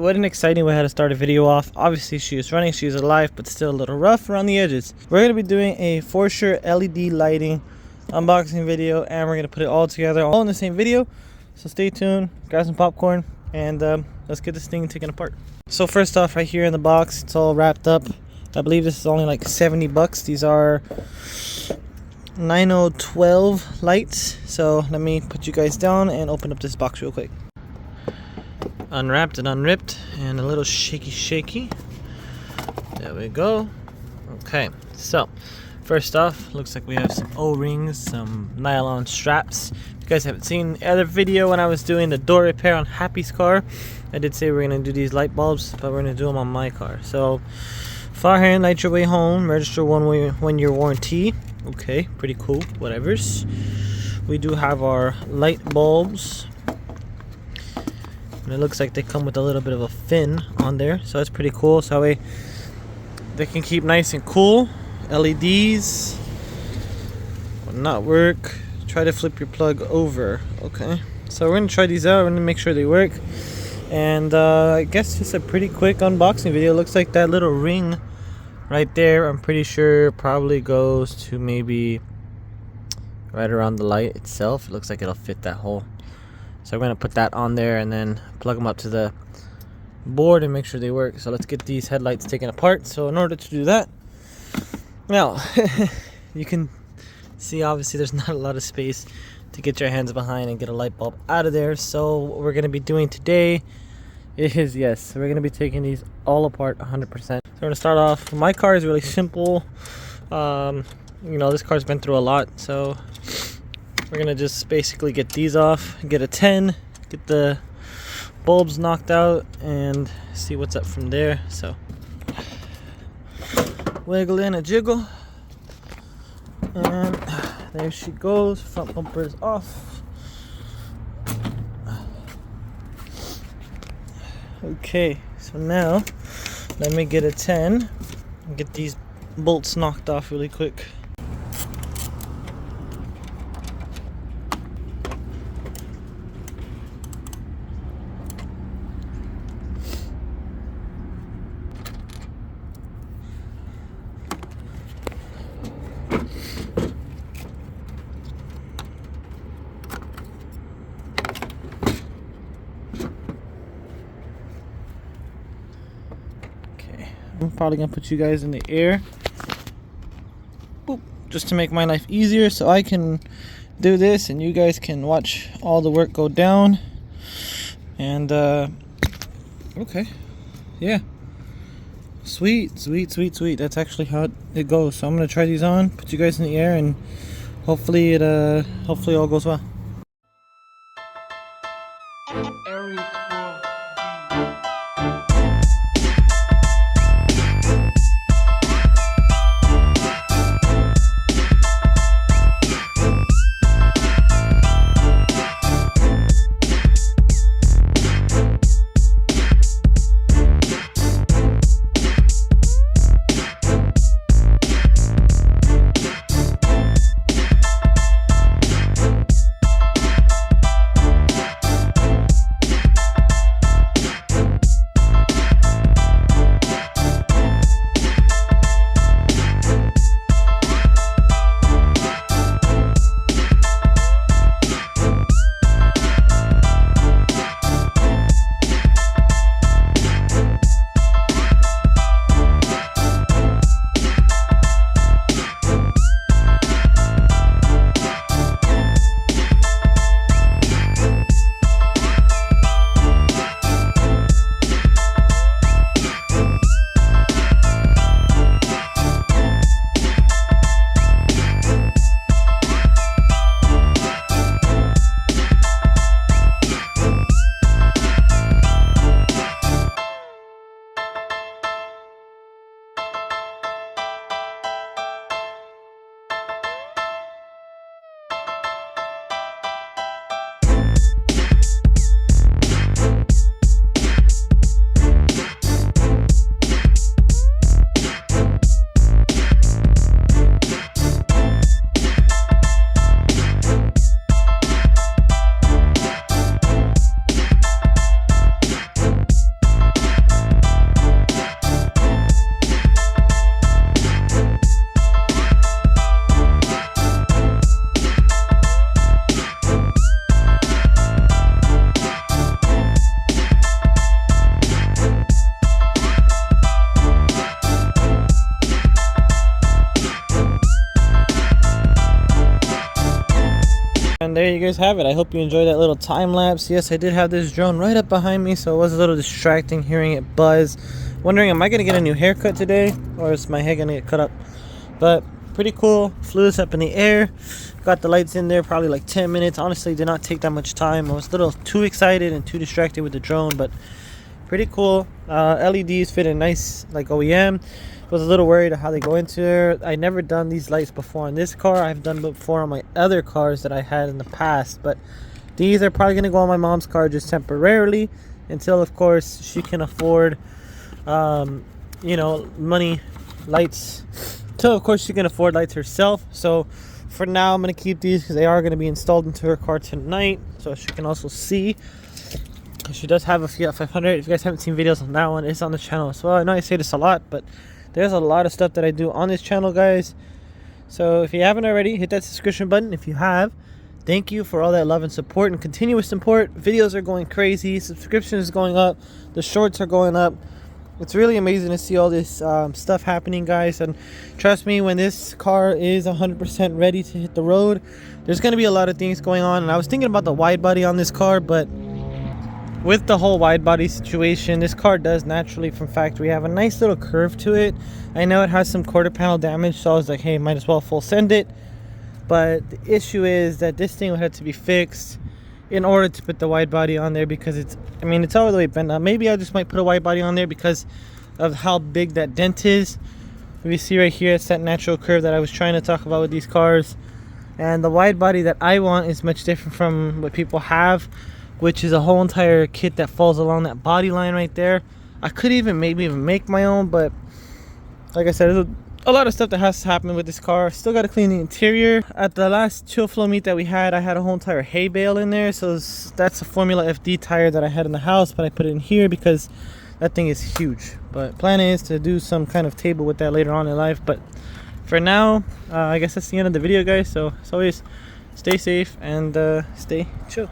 what an exciting way how to start a video off. Obviously she is running, she is alive, but still a little rough around the edges. We're going to be doing a Forscher LED lighting unboxing video, and we're going to put it all together all in the same video. So stay tuned, grab some popcorn, and let's get this thing taken apart. So first off, right here in the box, it's all wrapped up. I believe this is only like 70 bucks. These are 9012 lights. So let me put you guys down and open up this box real quick. Unwrapped and unripped and a little shaky. There we go. Okay, so first off, looks like we have some O-rings, some nylon straps. If you guys haven't seen the other video when I was doing the door repair on Happy's car, I did say we're gonna do these light bulbs, but we're gonna do them on my car. So fire hand, light your way home, register 1 year warranty. Okay, pretty cool, whatevers. We do have our light bulbs, and it looks like they come with a little bit of a fin on there, so that's pretty cool. So that way they can keep nice and cool. LEDs will not work. Try to flip your plug over. Okay, so we're gonna try these out. We're gonna make sure they work, and I guess just a pretty quick unboxing video. Looks like that little ring right there, I'm pretty sure probably goes to maybe right around the light itself. It looks like it'll fit that hole. So we're gonna put that on there and then plug them up to the board and make sure they work. So let's get these headlights taken apart. So in order to do that, now you can see obviously there's not a lot of space to get your hands behind and get a light bulb out of there. So what we're gonna be doing today is, yes, we're gonna be taking these all apart 100%. So we're gonna start off. My car is really simple. You know, this car's been through a lot, so we're gonna just basically get these off, get a 10, get the bulbs knocked out, and see what's up from there. So wiggle in a jiggle, and there she goes. Front bumper is off. Okay, so now let me get a 10 and get these bolts knocked off really quick. I'm probably gonna put you guys in the air, boop, just to make my life easier, so I can do this and you guys can watch all the work go down. And okay, yeah, sweet. That's actually how it goes. So I'm gonna try these on, put you guys in the air, and hopefully all goes well. And there you guys have it. I hope you enjoyed that little time lapse. Yes, I did have this drone right up behind me, so it was a little distracting hearing it buzz. Wondering, am I gonna get a new haircut today, or is my hair gonna get cut up? But pretty cool. Flew this up in the air. Got the lights in there probably like 10 minutes. Honestly, did not take that much time. I was a little too excited and too distracted with the drone, but pretty cool. LEDs fit in nice, like OEM. Was a little worried of how they go into there. I never done these lights before on this car. I've done before on my other cars that I had in the past, but these are probably gonna go on my mom's car just temporarily until, of course, she can afford you know, money lights. So of course she can afford lights herself. So for now I'm gonna keep these because they are gonna be installed into her car tonight, so she can also see. She does have a Fiat 500. If you guys haven't seen videos on that one, it's on the channel as well. I know I say this a lot, but there's a lot of stuff that I do on this channel, guys. So if you haven't already, hit that subscription button. If you have, thank you for all that love and support and continuous support. Videos are going crazy, subscription is going up, the shorts are going up. It's really amazing to see all this stuff happening, guys. And trust me, when this car is 100% ready to hit the road, there's going to be a lot of things going on. And I was thinking about the wide body on this car, but with the whole wide body situation, this car does naturally from factory have a nice little curve to it. I know it has some quarter panel damage, so I was like, hey, might as well full send it. But the issue is that this thing would have to be fixed in order to put the wide body on there, because it's, I mean, it's all the way bent up. Maybe I just might put a wide body on there because of how big that dent is. If you see right here, it's that natural curve that I was trying to talk about with these cars. And the wide body that I want is much different from what people have, which is a whole entire kit that falls along that body line right there. I could maybe even make my own, but like I said, there's a lot of stuff that has to happen with this car. Still got to clean the interior. At the last chill flow meet that we had, I had a whole entire hay bale in there, so that's a Formula FD tire that I had in the house, but I put it in here because that thing is huge. But plan is to do some kind of table with that later on in life. But for now, I guess that's the end of the video, guys. So as always, stay safe and stay chill.